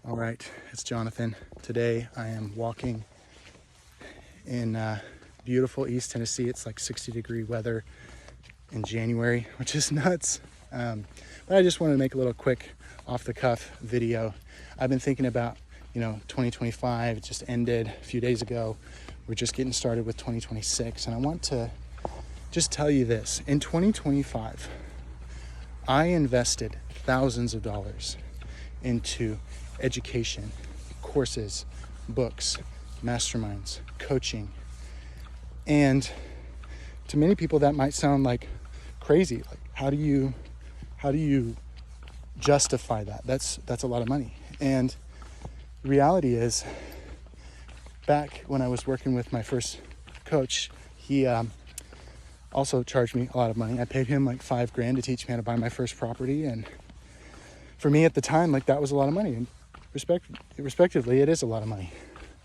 All right, it's Jonathan. Today I am walking in beautiful East Tennessee. It's like 60-degree weather in January, which is nuts. But I just wanted to make a little quick off-the-cuff video. I've been thinking about, 2025. It just ended a few days ago. We're just getting started with 2026. And I want to just tell you this. In 2025, I invested thousands of dollars into education, courses, books, masterminds, coaching. And to many people that might sound like crazy. Like how do you justify that? That's a lot of money. And the reality is, back when I was working with my first coach, he also charged me a lot of money. I paid him like $5,000 to teach me how to buy my first property. And for me at the time, like that was a lot of money. And respectively, it is a lot of money.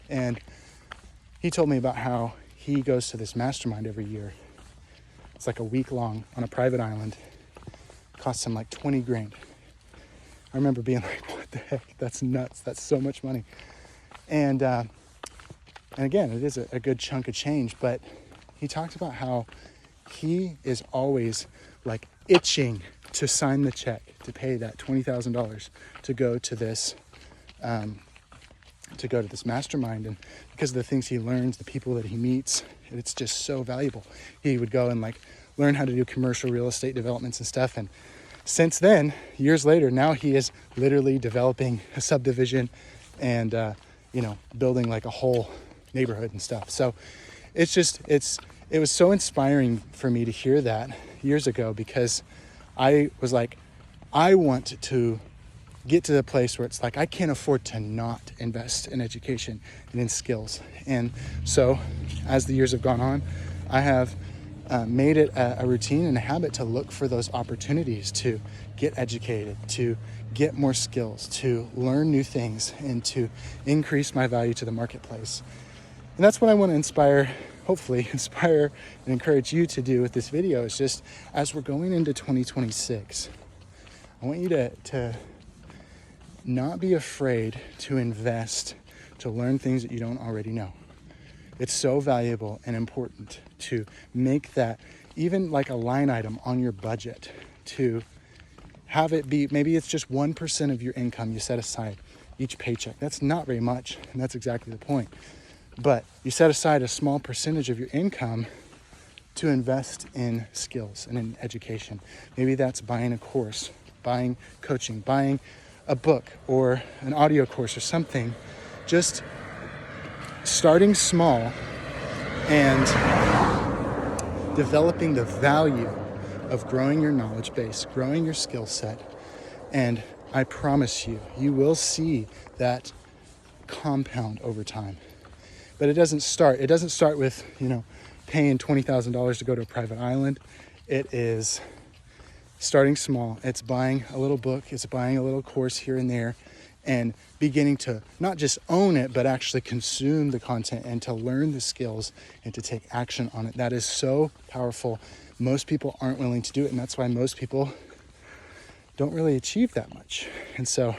And he told me about how he goes to this mastermind every year. It's like a week long on a private island. It costs him like $20,000. I remember being like, what the heck? That's nuts. That's so much money. And again, it is a good chunk of change, but he talks about how he is always like itching to sign the check to pay that $20,000 to go to this mastermind. And because of the things he learns, the people that he meets, it's just so valuable. He would go and like learn how to do commercial real estate developments and stuff. And since then, years later, now he is literally developing a subdivision and building like a whole neighborhood and stuff. So it was so inspiring for me to hear that years ago, because I was like, I want to get to the place where it's like, I can't afford to not invest in education and in skills. And so as the years have gone on, I have made it a routine and a habit to look for those opportunities to get educated, to get more skills, to learn new things, and to increase my value to the marketplace. And that's what I want to hopefully inspire and encourage you to do with this video. Is just, as we're going into 2026, I want you to not be afraid to invest, to learn things that you don't already know. It's so valuable and important to make that even like a line item on your budget, to have it be, maybe it's just 1% of your income you set aside each paycheck. That's not very much, and that's exactly the point. But you set aside a small percentage of your income to invest in skills and in education. Maybe that's buying a course, buying coaching, buying a book or an audio course or something. Just starting small and developing the value of growing your knowledge base, growing your skill set. And I promise you, you will see that compound over time. But it doesn't start with, paying $20,000 to go to a private island. It is starting small. It's buying a little book. It's buying a little course here and there, and beginning to not just own it, but actually consume the content and to learn the skills and to take action on it. That is so powerful. Most people aren't willing to do it, and that's why most people don't really achieve that much. And so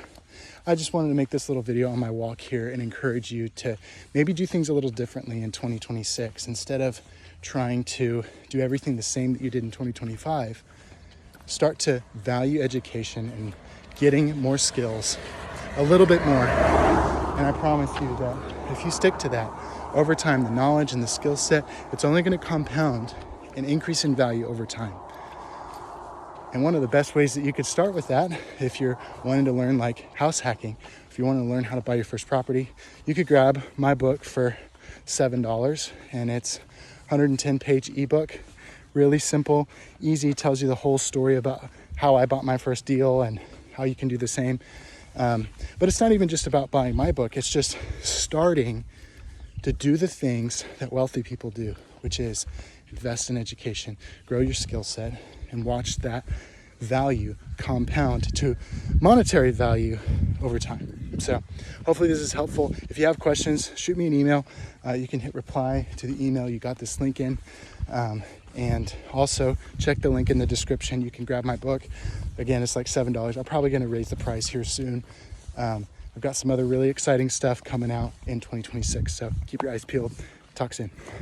I just wanted to make this little video on my walk here and encourage you to maybe do things a little differently in 2026. Instead of trying to do everything the same that you did in 2025, start to value education and getting more skills a little bit more. And I promise you that if you stick to that, over time, the knowledge and the skill set, it's only going to compound and increase in value over time. And one of the best ways that you could start with that, if you're wanting to learn like house hacking, if you want to learn how to buy your first property, you could grab my book for $7, and it's 110-page ebook. Really simple, easy, tells you the whole story about how I bought my first deal and how you can do the same. But it's not even just about buying my book. It's just starting to do the things that wealthy people do, which is invest in education, grow your skill set, and watch that value compound to monetary value over time. So hopefully this is helpful. If you have questions, shoot me an email. You can hit reply to the email. You got this link in. And also check the link in the description. You can grab my book. Again, it's like $7. I'm probably going to raise the price here soon. I've got some other really exciting stuff coming out in 2026. So keep your eyes peeled. Talk soon.